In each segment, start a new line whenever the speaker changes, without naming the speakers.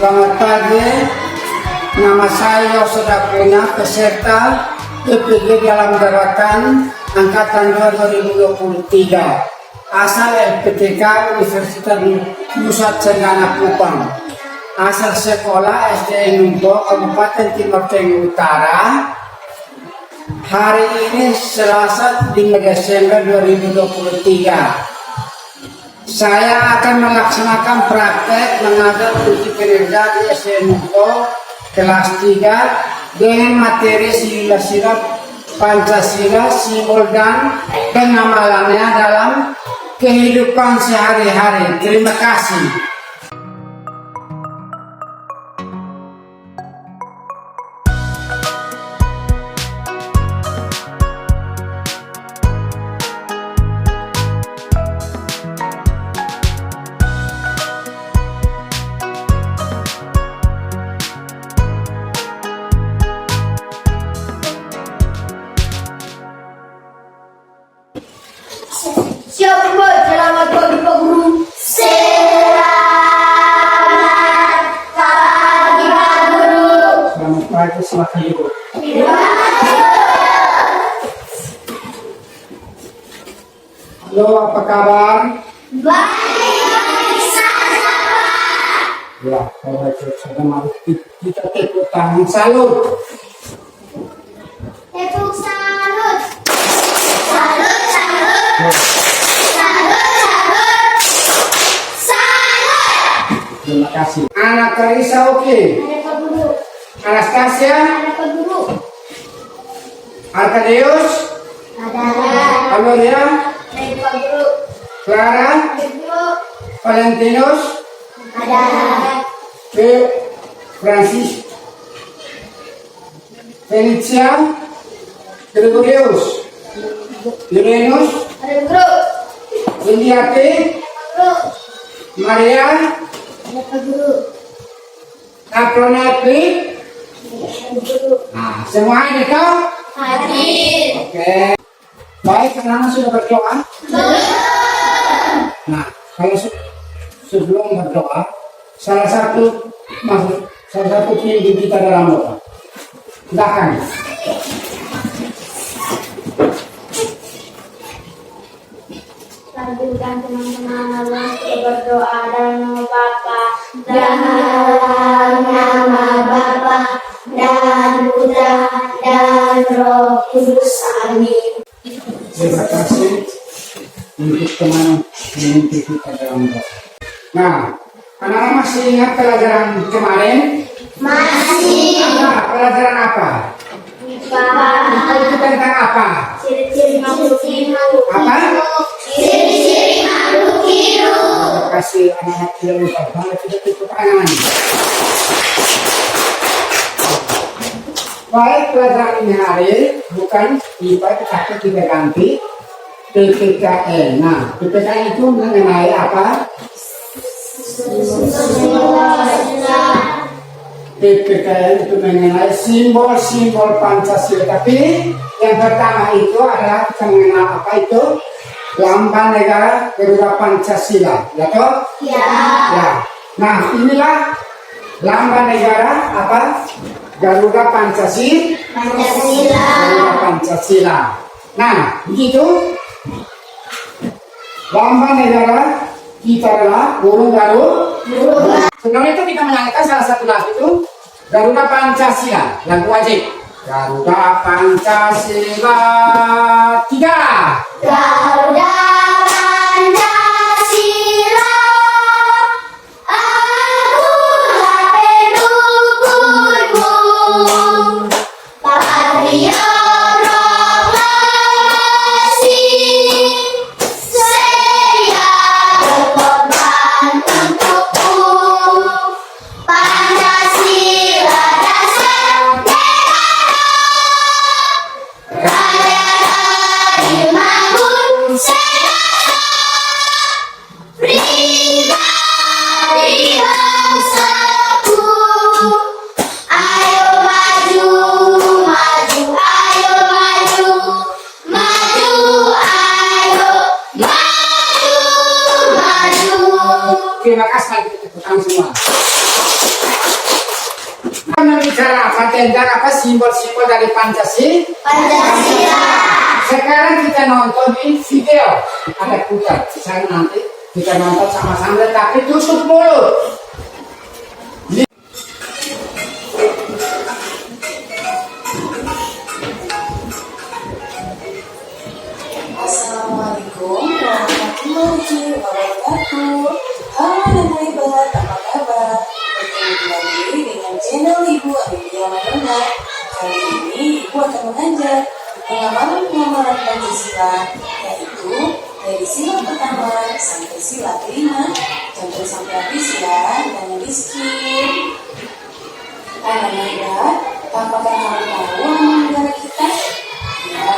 Selamat pagi, nama saya Yosuda Pena, peserta PPG dalam gerakan Angkatan 2023, asal LPTK Universitas Nusa Tenggara Kupang, asal sekolah SD Numpo, Kabupaten Timur Tengah Utara. Hari ini Selasa 5 Desember 2023. Saya akan melaksanakan praktek mengajar uji kinerja di SMUO kelas 3 dengan materi sila-sila Pancasila, simbol dan pengamalannya dalam kehidupan sehari-hari. Terima kasih.
Siap, Bu. Selamat pagi, Pak Guru. Selamat pagi, Pak Guru.
Selamat pagi, selamat ibu. Halo, apa kabar?
Baik, saja, Pak.
Ya, kalau sudah mau kita tepuk tangan salut.
Tepuk salut. Salut, salut.
Terima kasih. Anak Karisa oke.
Ada Pak Guru.
Anastasia,
Ada Pak Guru.
Arkadeus,
Ada.
Valoria,
Ada Pak Guru.
Clara,
Ada Guru.
Valentinus,
Ada.
Francis, Felicia, Gregorius, Irenus,
Ada Guru.
Indiati,
Guru.
Maria,
Ada Pak Guru.
Apronatri.
Ada Guru.
Nah, semuanya itu.
Hadir.
Oke. Baik, karena sudah berdoa. Nah, kalau sebelum berdoa, salah satu kunci kita dalam doa. Silakan.
Lanjutkan teman-teman untuk berdoa dalam nama Bapa dan nama Bapa dan Putra dan Roh Kudus. Amin.
Terima kasih untuk teman mengikuti kita dalam doa. Nah, anak-anak masih ingat pelajaran kemarin?
Masih.
Pelajaran apa? Itu tentang apa?
Ciri-ciri makhluk hidup.
Apa?
Ciri-ciri makhluk hidup.
Terima kasih anak-anak tidak lupa. Kalau tidak tepuk tangan. Baik, pelajaran ini hari bukan IPA tetapi kita ganti PPKN. Nah, PPKN itu mengenai apa? PPKN itu mengenai simbol-simbol Pancasila. Tapi yang pertama itu adalah kita mengenal apa itu? Lambang Negara Garuda Pancasila, ya toh?
Ya.
Ya. Nah, inilah lambang negara apa? Garuda Pancasila. Garuda Pancasila. Nah, begitu. Lambang negara kita adalah burung Garuda. Sebenarnya itu kita menyanyikan salah satu lagu itu Garuda Pancasila, lagu wajib. Garuda Pancasila 3.
Garuda Pancasila, akulah pendukungmu. Patria proklamasi, sedia berkorban untukmu. Pancasila dasar negara, raya dari bangun.
Membicarakan tentang apa simbol-simbol dari Pancasila.
Pancasila.
Sekarang kita nonton di video. Ada putar. Saya nanti kita nonton sama-sama, tapi tutup mulut.
Assalamualaikum warahmatullahi wabarakatuh. Halo anak hebat, apa kabar? Bertemu kembali dengan channel Ibu Amelia Madonna. Kali ini Ibu akan mengajar pengamalan Pancasila, yaitu dari sila pertama sampai sila kelima. Contoh sampai habis ya, jangan di skip. Anak hebat, apakah kamu tahu nama negara kita? Ya,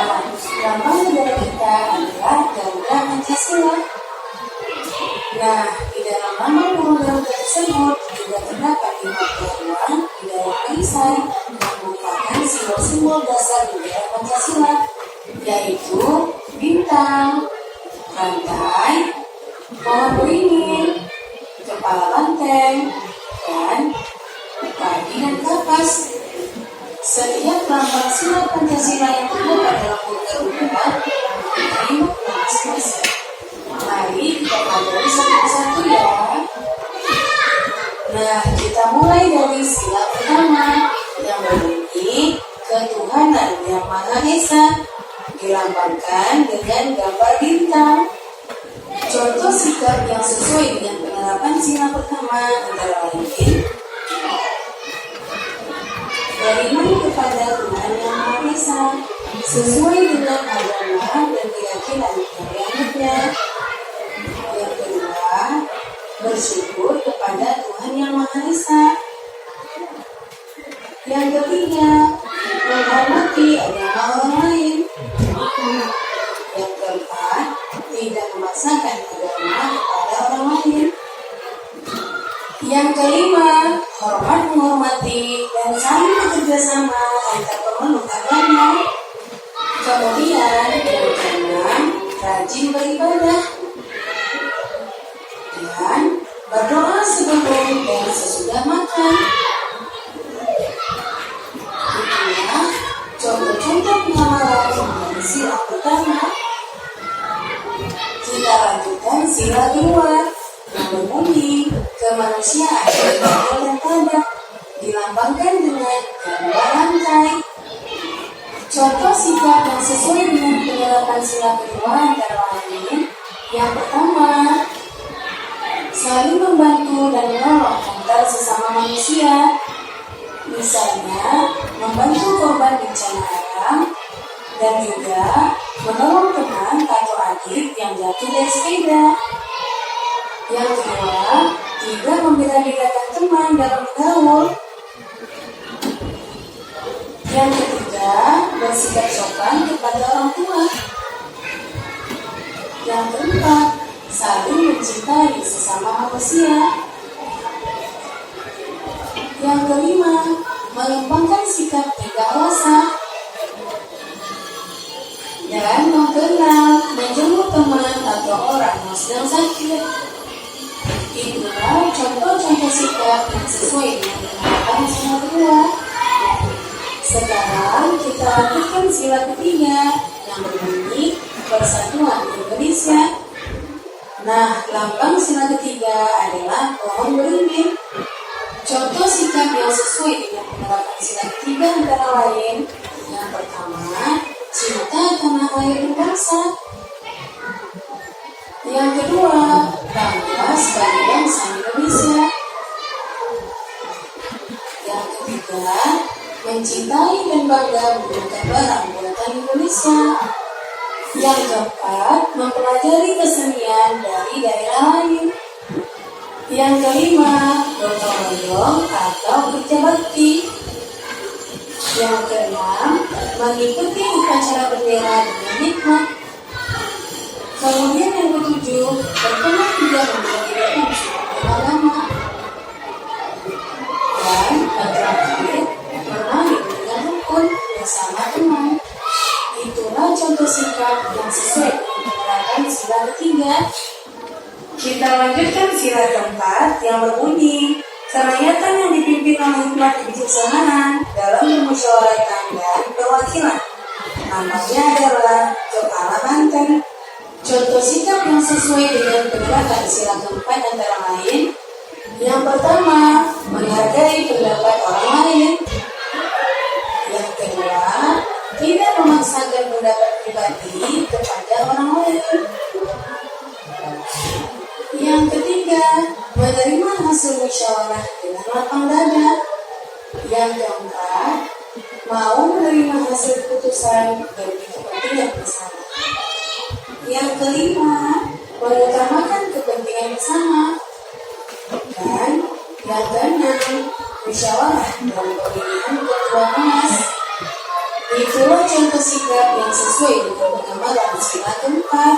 lambang negara kita adalah Garuda Pancasila. Nah, di dalam lambang burung Garuda tersebut juga terdapat 5 ruang di dalam perisai yang merupakan simbol-simbol dasar negara Pancasila, yaitu bintang, rantai, pohon beringin, kepala banteng, dan padi dan kapas. Setiap lambang sila Pancasila yang terdapat dalam burung Garuda diterima masing-masing. Mari kita pelajari satu persatu ya. Nah, kita mulai dari sila pertama yang berbunyi ketuhanan yang Maha Esa, dilambangkan dengan gambar bintang. Contoh sikap yang sesuai dengan penerapan sila pertama antara lain beriman kepada Tuhan yang Maha Esa sesuai dengan agama dan keyakinan yang dianutnya. Yang kedua, bersyukur kepada Tuhan yang Maha Esa. Yang ketiga, menghormati agama orang lain. Yang keempat, tidak memaksakan agama kepada orang lain. Yang kelima, hormat menghormati dan saling bekerja sama antar pemeluk agama. Kemudian yang keenam, rajin beribadah dan berdoa sebelum dan sesudah makan. Itulah contoh-contoh pengamalan dari sila pertama. Kita lanjutkan sila kedua yang berbunyi kemanusiaan yang adil dan padat, dilambangkan dengan gambar rantai. Contoh sikap yang sesuai dengan penerapan sila kedua antara lain: yang pertama, saling membantu dan menolong antar sesama manusia. Misalnya, membantu korban bencana alam dan juga menolong teman atau adik yang jatuh dari sepeda. Yang kedua, tidak membeda-bedakan teman dalam bergaul. Yang ketiga, bersikap sopan kepada orang tua. Yang keempat, saling mencintai sesama manusia. Yang kelima, mengembangkan sikap tidak rasa. Dan yang keenam, menjenguk teman atau orang yang sedang sakit. Itulah contoh-contoh sikap yang sesuai dengan penerapan sila kedua. Sekarang kita lanjutkan sila ketiga yang berbunyi Persatuan Indonesia. Nah, lambang sila ketiga adalah pohon beringin. Contoh sikap yang sesuai dengan penerapan sila ketiga antara lain: yang pertama, cinta tanah air dan bangsa. Yang kedua, bangga sebagai bangsa Indonesia. Yang ketiga, mencintai dan bangga menggunakan barang buatan Indonesia. Yang keempat, mempelajari kesenian dari daerah lain. Yang kelima, gotong royong atau kerja bakti. Yang keenam, mengikuti upacara bendera dengan nikmat. Kemudian yang ketujuh, berkenan tidak membedakan suku agama. Dan yang terakhir, bermain dengan rukun bersama teman. Itulah contoh sikap yang sesuai dengan penerapan sila ketiga. Kita lanjutkan sila keempat yang berbunyi Kerakyatan yang dipimpin oleh hikmat kebijaksanaan dalam memusyawarahkan dan perwakilan. Namanya adalah Kepala Banten. Contoh sikap yang sesuai dengan penerapan sila keempat antara lain. Yang pertama, menghargai pendapat orang lain. Yang kedua, tidak memaksakan pendapat pribadi kepada orang lain. Yang ketiga, menerima hasil musyawarah dengan lapang dada. Yang keempat, mau menerima hasil keputusan demi kepentingan bersama. Yang kelima, mengutamakan kepentingan bersama. Dan yang keenam, musyawarah dalam pemilihan ketua Munas. Itulah contoh sikap yang sesuai dengan pengamalan sila keempat.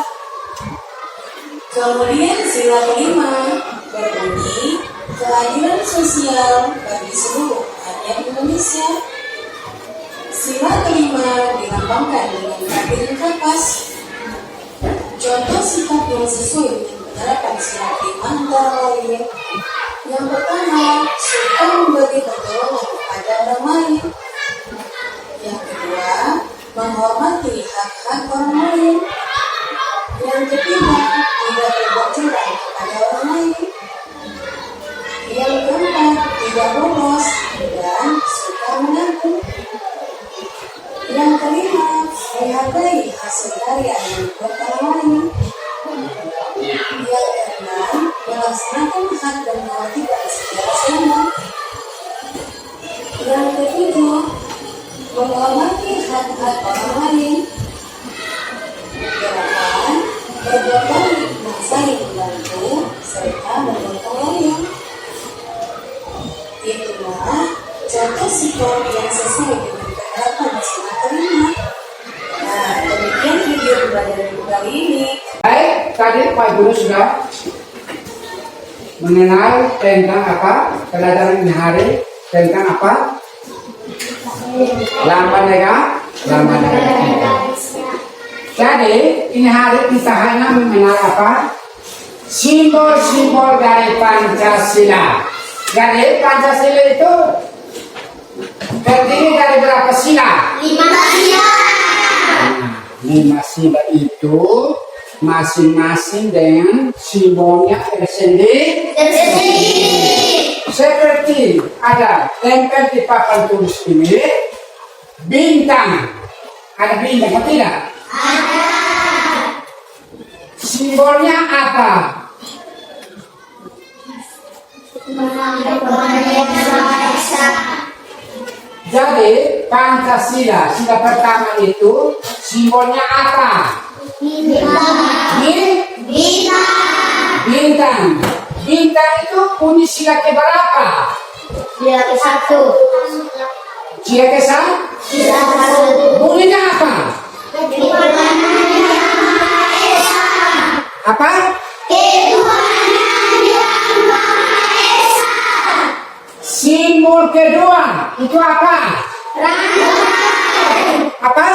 Kemudian sila kelima berbunyi keadilan sosial bagi seluruh rakyat Indonesia. Sila kelima dilambangkan dengan kabin kapas. Contoh sikap yang sesuai dengan penerapan sila kelima antara lain. Yang pertama, suka memberi pertolongan kepada orang lain. Yang kedua, menghormati hak-hak orang lain. Yang ketiga, tidak berbuat curang kepada orang lain. Yang keempat, tidak bolos dan suka mengaku. Yang kelima, menghargai hasil karya yang dibuat orang lain. Yang keenam, melaksanakan hak dan kewajiban secara seimbang. Yang ketujuh, menghormati hak-hak orang lain. Delapan, berbuat baik dan saling membantu serta membantu lain. Itulah contoh sikap yang sesuai dengan penerapan sila kelima. Nah, demikian video pembelajaran kali ini.
Baik, tadi Pak Guru sudah mengenal tentang apa? Pelajaran ini hari tentang apa? Lambang negara. Jadi ini hari kita hanya mengenal apa? Simbol-simbol dari Pancasila. Jadi Pancasila itu terdiri dari berapa sila?
5 sila.
Nah, 5 sila itu masing-masing dengan simbolnya tersendiri. Seperti ada tempel di papan tulis ini, bintang. Ada bintang atau tidak?
Ada.
Simbolnya apa? Jadi Pancasila, sila pertama itu simbolnya apa? Bintang. Bintang itu bunyi sila keberapa?
Sila ke-1.
Sila ke-1?
Sila ke-1.
Bunyinya apa?
Ketuhanan Yang Maha Esa.
Apa?
Ketuhanan Yang Maha Esa.
Simbol kedua itu apa?
Rantai.
Apa?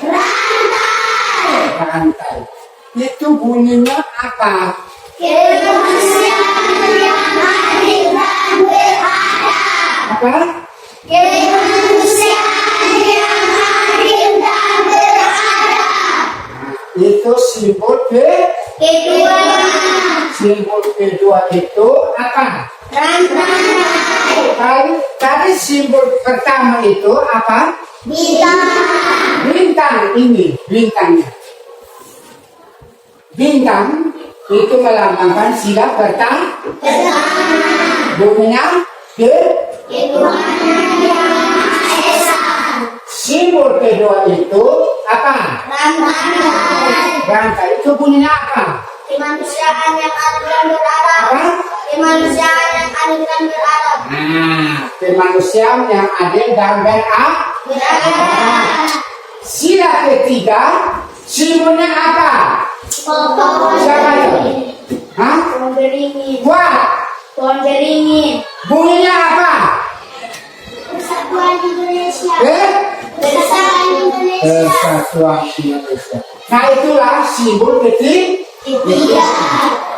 Rantai.
Rantai. Itu bunyinya apa?
Kemanusiaan yang adil dan beradab.
Apa?
Kemanusiaan yang adil dan beradab.
Itu simbol
Kedua,
simbol kedua itu apa?
rantai.
Tadi simbol pertama itu apa?
Bintang.
Bintang ini, bintangnya. Bintang itu melambangkan sila pertama. Bunyinya
Ketuhanan Yang Maha Esa.
simbol kedua itu apa?
Rantai.
Rantai itu bunyinya apa?
Kemanusiaan yang adil dan beradab.
Apa?
Kemanusiaan yang adil dan beradab.
Nah, kemanusiaan yang adil dan beradab. Sila ketiga, simbolnya apa? Siapa itu? Hah?
Pohon beringin.
Buat.
Pohon beringin.
Bunyinya apa?
Persatuan Indonesia.
Persatuan Indonesia. Nah, itulah simbol ketiga.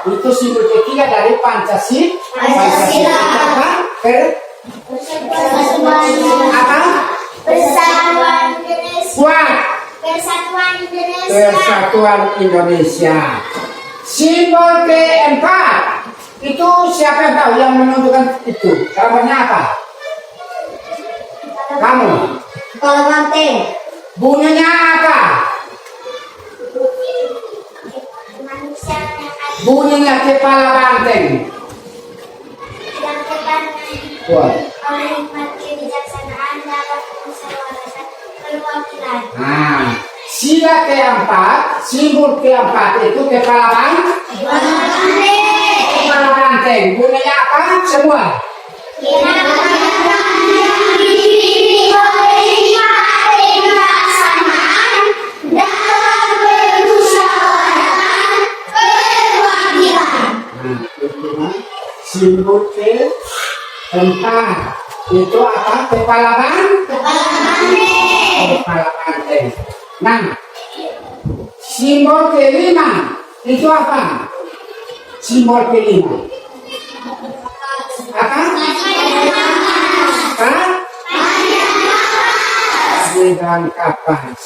Itu simbol ketiga dari Pancasila. Apa? Apa?
Persatuan Indonesia.
Kuat.
Persatuan Indonesia.
Persatuan Indonesia. Simbol keempat itu siapa yang tahu yang menentukan itu? Gambarnya apa? Kamu.
Kalau banteng.
Bunyinya apa?
Manusia yang ada
Bunyinya kepala banteng.
yang depan
Kuat.
oleh hikmat kebijaksanaan dapat musyawaratan perwakilan.
Nah, sila keempat, simbol keempat itu kepala banteng. Bunyinya apa? Semua. Simbol keempat itu apa? Kepala banteng. Nah, simbol kelima itu apa? Simbol kelima apa? Sedang kapas.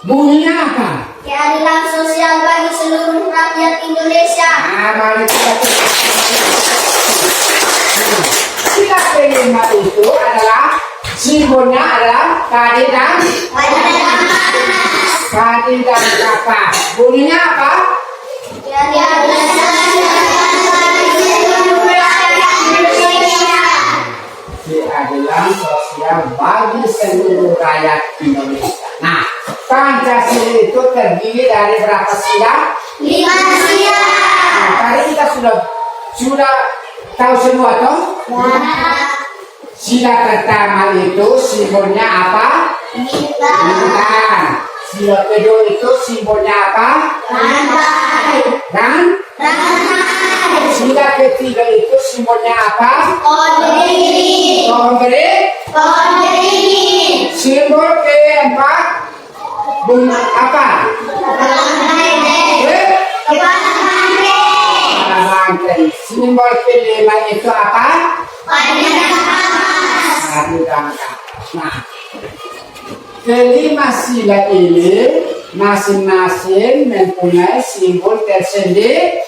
Bunyinya apa?
Keadilan sosial bagi seluruh rakyat Indonesia.
Nah, mari kita sila kelima itu adalah simbolnya adalah kadi dan kapas. Bunyinya apa?
Keadilan sosial bagi seluruh rakyat Indonesia.
Keadilan sosial bagi seluruh rakyat Indonesia. Nah, Pancasila itu terdiri dari berapa sila?
5 sila.
Nah, tadi kita sudah tahu semua toh? Sila pertama itu simbolnya apa? Bintang. Sila kedua itu simbolnya apa? Dan sila ketiga itu simbolnya apa? Konkret. Simbol keempat apa? Banteng. Simbol kelima itu apa? Nah, kelima sila ini masing-masing mempunyai simbol tersendiri.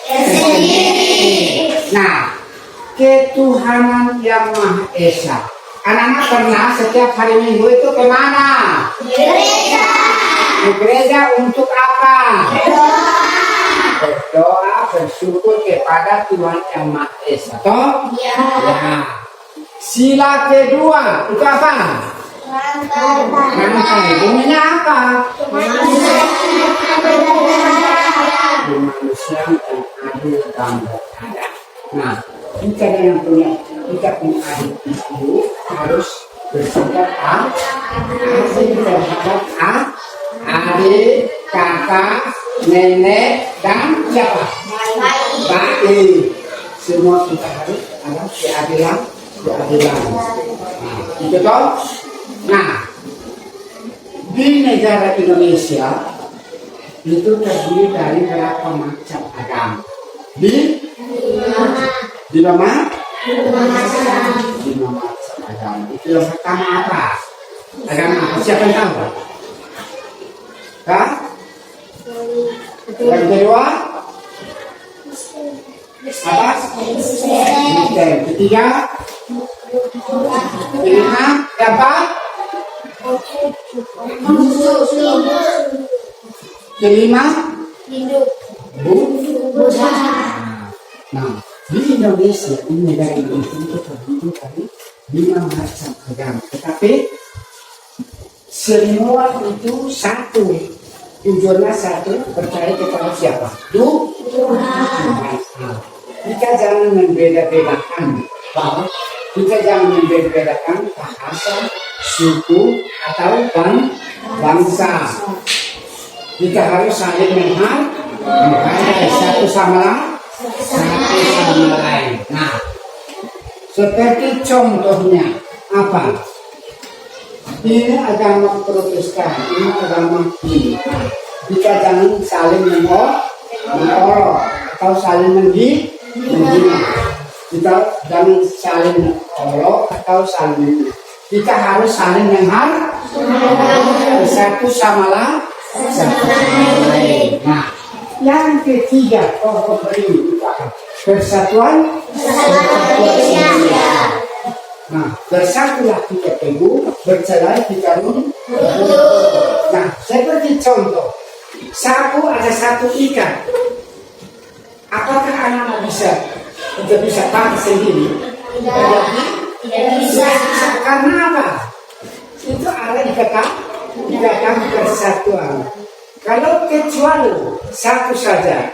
Nah, ketuhanan yang Maha Esa. Anak-anak pernah setiap hari Minggu itu kemana? Ke gereja untuk apa? Berdoa, bersyukur kepada Tuhan yang Maha Esa. Toh? Ya. Sila kedua itu apa? Rangkai. Bunyinya apa? Kemanusiaan yang adil dan beradab. Nah, kita yang punya adik itu harus bersikap adil terhadap adik, kakak, nenek, dan siapa? Baik. Semua kita harus ada keadilan. Nah, itu toh. Nah, di negara Indonesia itu terdiri dari berapa macam agama? Di mana? 5 macam agama. Itu yang pertama apa? Agama apa? Siapa yang tahu? Hah? Yang kedua? Apa? Kristen. Ketiga? Kelima? Keempat? Kelima? Buddha. Nah, di Indonesia, di negara Indonesia itu terdiri dari 5 macam agama. Tetapi semua itu satu. Tujuannya satu, percaya kepada siapa? Tuhan. Kita jangan membeda-bedakan. Kita jangan membeda-bedakan bahasa, suku, atau bangsa. Kita harus saling menghargai satu sama lain. Nah, seperti contohnya apa? Ini agama Protestan, ini agama ini. Kita jangan saling mengolok. atau saling menghina. Kita jangan saling olok atau saling. Kita harus saling menghargai satu sama lain. Nah, yang ketiga pokok ini persatuan. Nah, bersatulah kita teguh, bercerai kita runtuh. Nah, seperti contoh, sapu ada satu ikan. Apakah anak kita bisa pakai sendiri?
Tidak bisa.
Karena apa? Itu ada dikatakan persatuan. Kalau kecuali satu saja,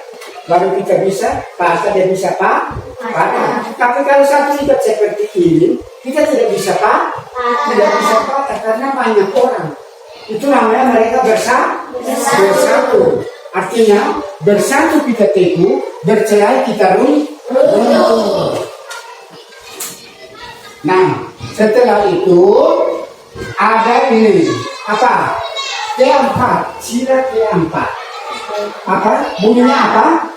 baru kita bisa pakai dan bisa pakai. Tapi kalau satu ikat seperti ini, kita tidak bisa pakai karena banyak orang. Itu namanya mereka bersatu. Artinya bersatu kita teguh, bercerai kita runtuh. Nah, setelah itu ada ini apa? Keempat, sila keempat. Apa? Bunyinya apa?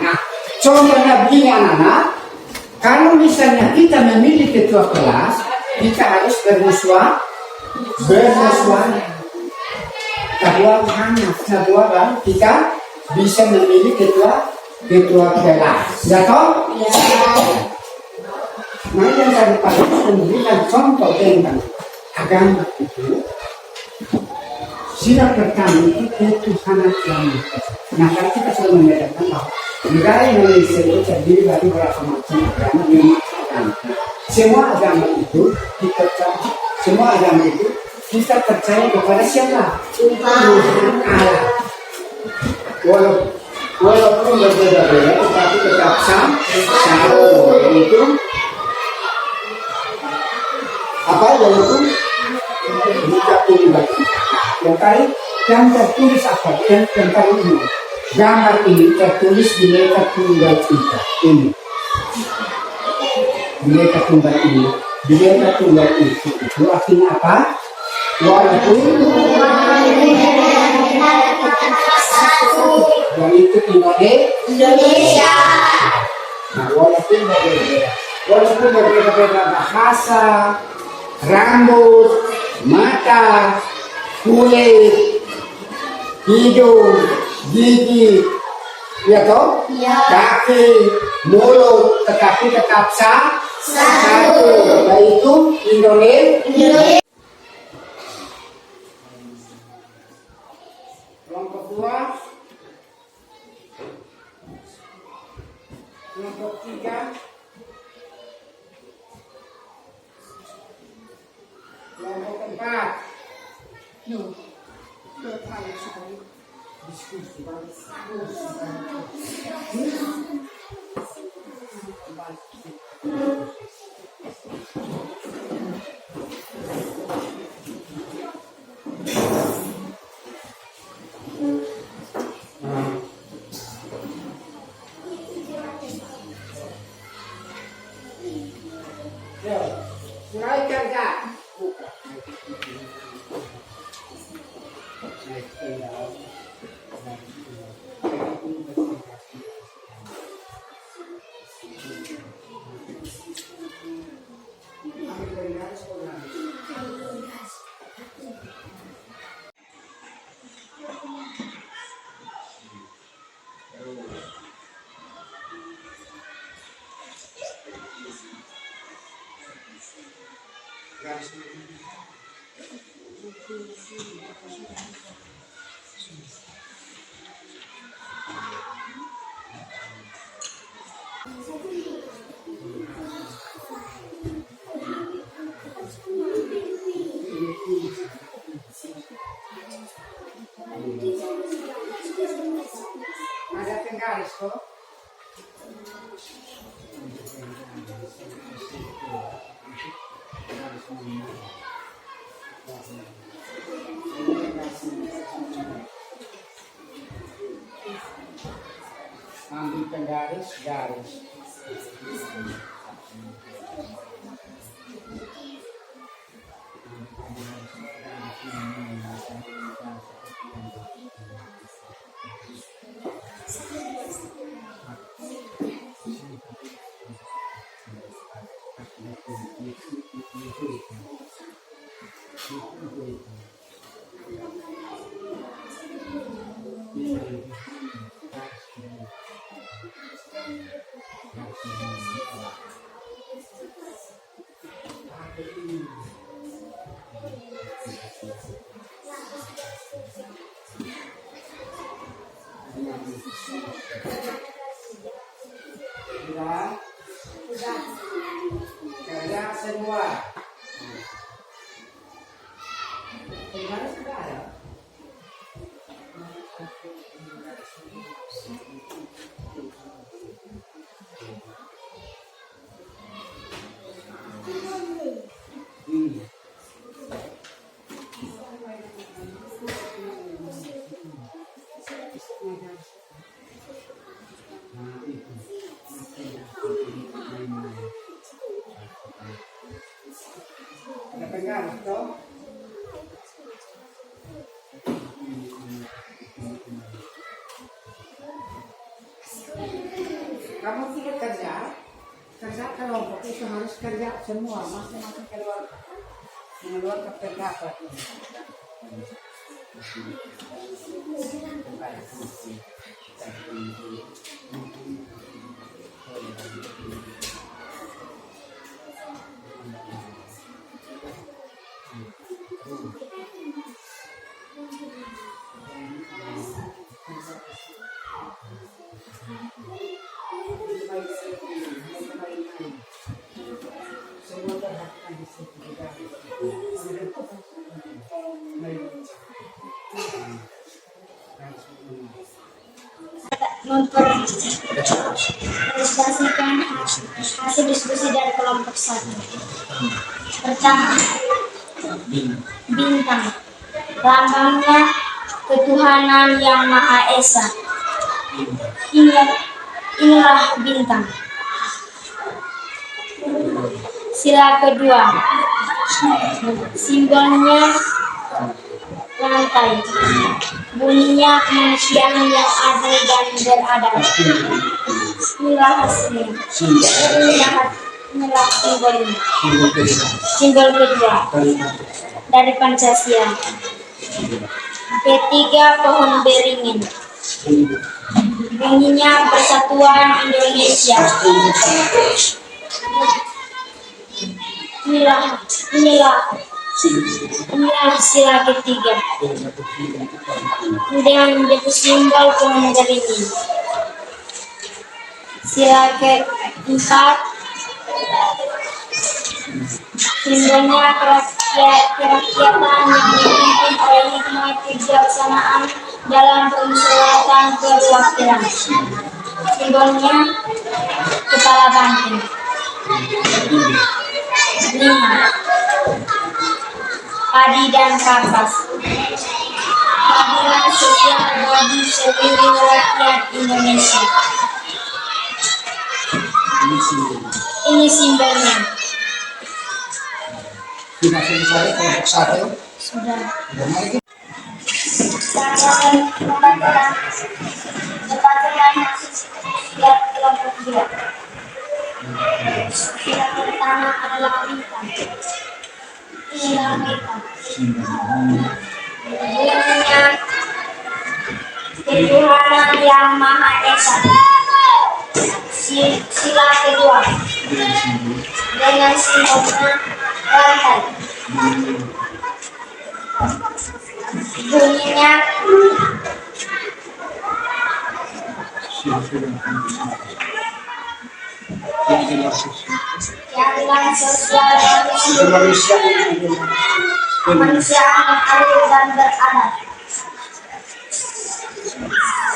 Nah, contohnya begini anak-anak. Kalau misalnya kita memilih ketua kelas, kita harus bermusyawarah. Kedua baru kita bisa memilih ketua kelas. Ya toh? Nah, yang tadi Pak memberikan contoh tentang agama itu. Sila pertama itu ketuhanan yang. Nah, kalau kita sudah membedakan bahwa negara Indonesia itu terdiri dari beberapa macam agama yang macam. Semua agama itu kita percaya kepada siapa? Tuhan Allah. Walaupun berbeda-beda, tetapi tetap satu. Yaitu apa? Yaitu Bhinneka Tunggal Ika. Yang tertulis apa? Yang tentang ini. Gambar ini tertulis Bhinneka Tunggal Ika. Ini. Bhinneka Tunggal ini. Bhinneka Tunggal itu artinya apa? Walaupun yang itu Indonesia. Nah, walaupun berbeda bahasa, rambut, mata, kulit, hidung, gigi, ya toh? Kaki, mulut, tetapi tetap satu, yaitu Indonesia. Kelompok 2, kelompok 3, kelompok 4. Diskusi. Mulai kerja. Ada tenggaris kok. Ambil penggaris, garis. Sudah? Kerja semua. Gimana sudah ya? Ada pegang toh? Kamu tidak kerja? Kerja kelompok itu harus kerja semua, masing-masing keluar pendapat. Semua terhadap di situ juga.
Mempresentasikan hasil diskusi dari kelompok 1. Pertama, bintang, lambangnya ketuhanan yang Maha Esa. Inilah bintang. Sila kedua, simbolnya lantai, bunyinya kemanusiaan yang adil dan beradab. Inilah hasilnya. Inilah simbolnya. Simbol kedua dari Pancasila. Ketiga, pohon beringin, bunyinya Persatuan Indonesia. Inilah sila ketiga dengan menjadi simbol pohon beringin. Sila keempat, simbolnya kerakyatan yang dipimpin oleh hikmat kebijaksanaan dalam permusyawaratan perwakilan. Simbolnya kepala banteng. 5. Padi dan kapas, keadilan sosial bagi seluruh rakyat Indonesia. Ini simbolnya.
Sudah selesai kelompok 1.
Sudah. Lihat kelompok 2. Sila pertama adalah bintang. Inilah bintang. Bunyinya ketuhanan yang Maha Esa. Sila kedua dengan simbolnya lantai, bunyinya keadilan sosial bagi kemanusiaan yang adil dan beradab.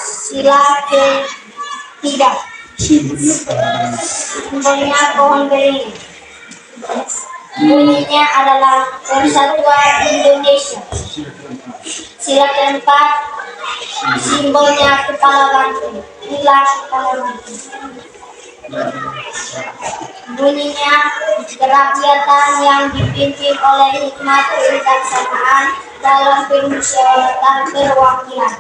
Sila ketiga, simbolnya pohon beringin, bunyinya adalah Persatuan Indonesia. Sila keempat, simbolnya kepala banteng. Inilah kepala banteng. Bunyinya kerakyatan yang dipimpin oleh hikmat kebijaksanaan dalam permusyawaratan perwakilan.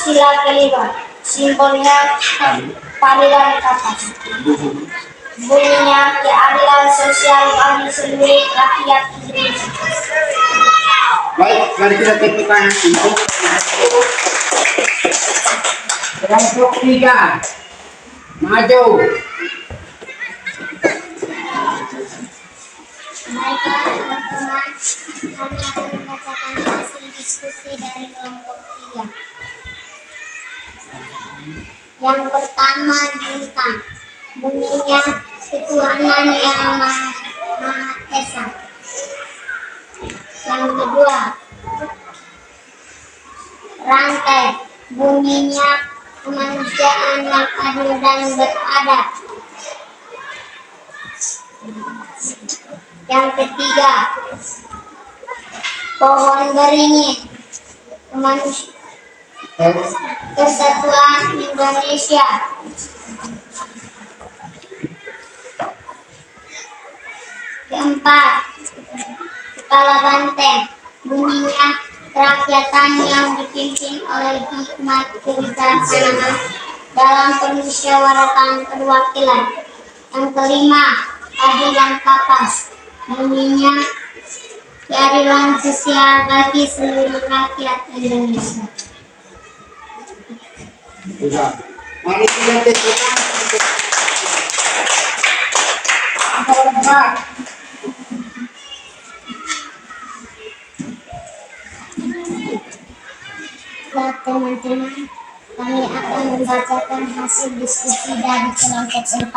Sila kelima, simbolnya keadilan kapas. Bunyinya keadilan sosial bagi seluruh rakyat Indonesia.
Baik, mari kita tepuk tangan untuk kelompok 3. Maju.
Baiklah teman-teman, kami akan membacakan hasil diskusi dari kelompok 3. Yang pertama, bintang. Bunyinya ketuhanan yang Maha Esa. Yang kedua, rantai. Bunyinya kemanusiaan yang adil dan beradab. Yang ketiga, pohon beringin. Kesatuan Indonesia. Keempat, kepala banteng. Bunyinya kerakyatan yang dipimpin oleh hikmat kebijaksanaan dalam permusyawaratan perwakilan. Yang kelima, keadilan kapas. Bunyinya keadilan sosial bagi seluruh rakyat Indonesia.
Sudah. Mari kita tepuk tangan untuk keempat.
Nah, teman-teman, kami akan membacakan hasil diskusi dari kelompok 4.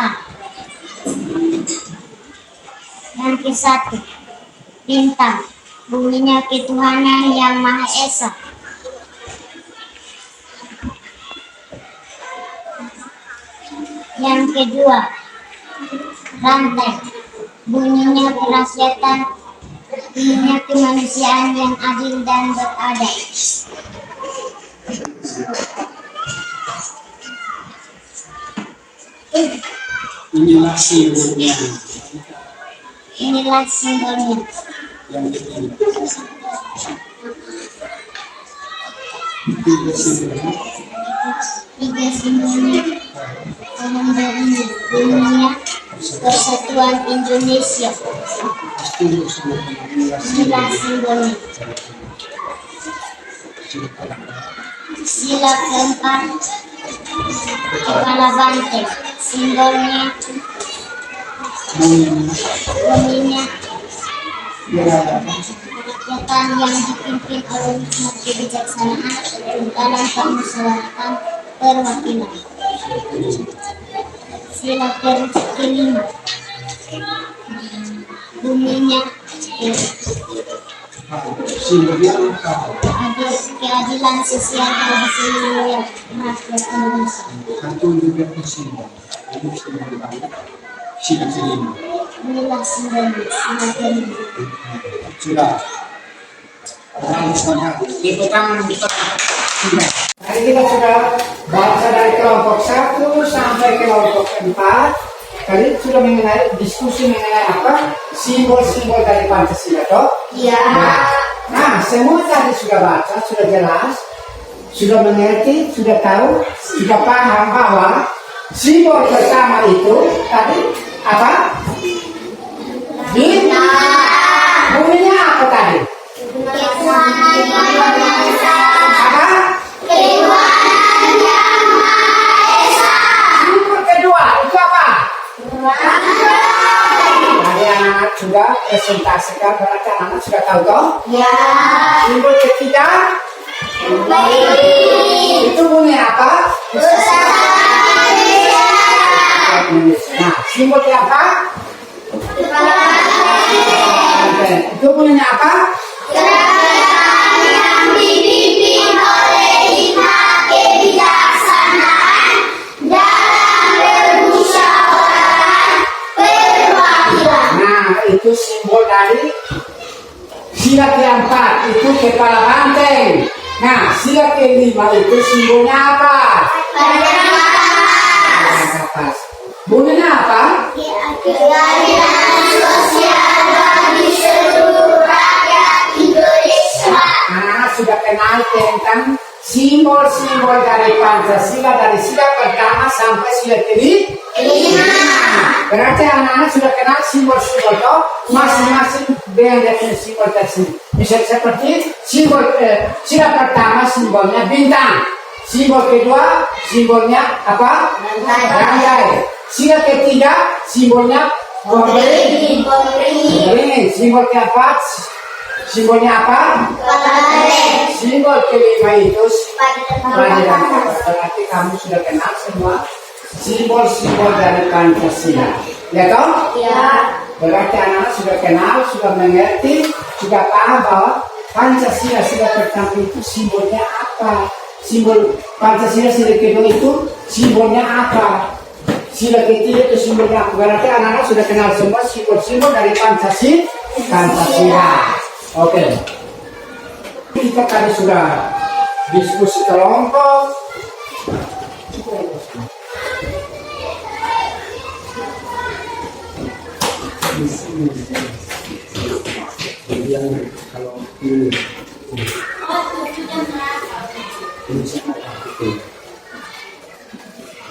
Yang ke-1, bintang. Bunyinya ketuhanan yang Maha Esa. Yang kedua, rantai. Bunyinya kerakyatan. Bunyinya kemanusiaan yang adil dan beradab.
Inilah simbolnya.
Inilah simbolnya.
Yang ketiga. Tiga simbolnya.
Tiga simbolnya. Pohon beringin. Bunyinya Persatuan Indonesia. Inilah simbolnya. Sila keempat, kepala banteng. Simbolnya bunyinya kerakyatan yang dipimpin oleh hikmat kebijaksanaan dalam permusyawaratan perwakilan. Sila kelima, bunyinya keadilan sosial bagi seluruh rakyat Indonesia. Inilah simbolnya. Sila kelima.
Sudah. Tepuk tangan untuk hari kita sudah baca dari kelompok 1 sampai kelompok 4. Kalian sudah mengenai diskusi mengenai apa? Simbol-simbol dari Pancasila, toh?
Ya.
Nah, semua tadi sudah baca, sudah jelas, sudah mengerti, sudah tahu, sudah paham bahwa simbol pertama itu tadi apa? Bintang. Bunyinya apa tadi?
Ketuhanan yang Maha Esa.
Apa?
Ketuhanan yang Maha Esa.
Simbol kedua itu apa? Kalian sudah presentasikan, berarti anak sudah tahu toh?
Ya.
Simbol ketiga itu bunyi apa? Nah, simbol keempat itu bunyinya apa?
Kerakyatan yang dipimpin oleh hikmat kebijaksanaan dalam permusyawaratan perwakilan.
Nah, itu simbol dari sila keempat itu kepala banteng. Nah, sila kelima itu simbolnya apa? Kapas. Bunyinya apa?
Keadilan sosial bagi seluruh rakyat Indonesia.
Nah, sudah kenal tentang simbol-simbol dari Pancasila dari sila pertama sampai sila kelima. Berarti anak-anak sudah kenal simbol-simbol toh masing-masing dengan definisi simbol tersebut. Misalnya seperti sila pertama simbolnya bintang, simbol kedua simbolnya apa? Rantai. Sila ketiga simbolnya
Pemberi.
simbol keempat simbolnya apa? Simbol kelima itu berarti kamu sudah kenal semua simbol-simbol dari Pancasila, ya toh?
Ya.
Berarti anak-anak sudah kenal, sudah mengerti, sudah paham bahwa Pancasila sudah tertampil itu simbolnya apa? Simbol Pancasila sila kedua itu simbolnya apa? Sila ketiga itu simbolnya apa? Berarti anak-anak sudah kenal semua simbol-simbol dari Pancasila. Oke. Kita tadi sudah diskusi kelompok. Kalau ini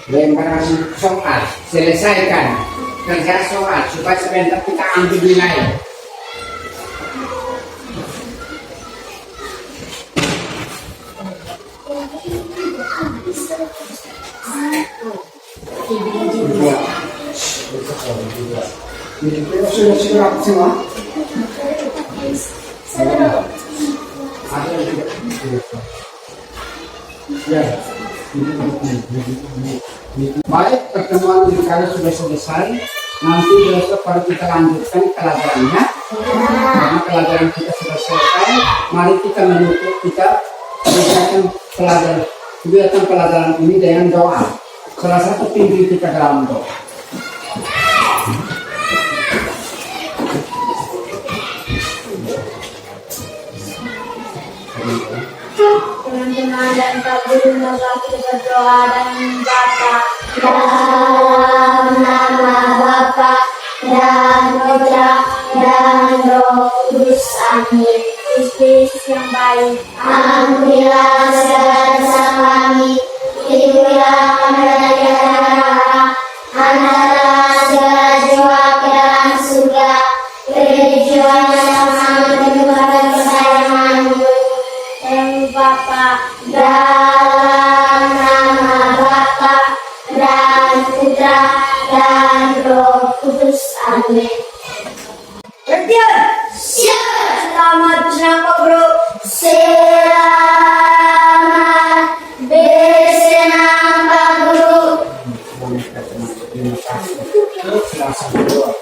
lemparan soal, selesaikan kerja soal supaya sebentar kita ambil nilai. Sudah semua. Ada yang tidak. Ya. Baik, pertemuan kita sudah selesai. Nanti besok baru kita lanjutkan pelajarannya. Karena pelajaran kita sudah selesai, mari kita menutup kegiatan pelajaran ini dengan doa. Salah satu pintu kita dalam doa.
Teman-teman dan Pak Guru, mari kita berdoa dan membaca dalam nama Bapa dan Putra dan Roh Kudus. Amin. Yesus yang baik, ampunilah segala dosa kami, lindungilah kami dari neraka, antarlah segala jiwa ke dalam surga, beri jiwa yang kami kepada kesayangan-Mu. Bapa, dalam nama Bapa dan Putra dan Roh Kudus. Amin. Latihan. Siap. Selamat bersenam Bro. Selamat bersenam Pak Guru.
Terima kasih.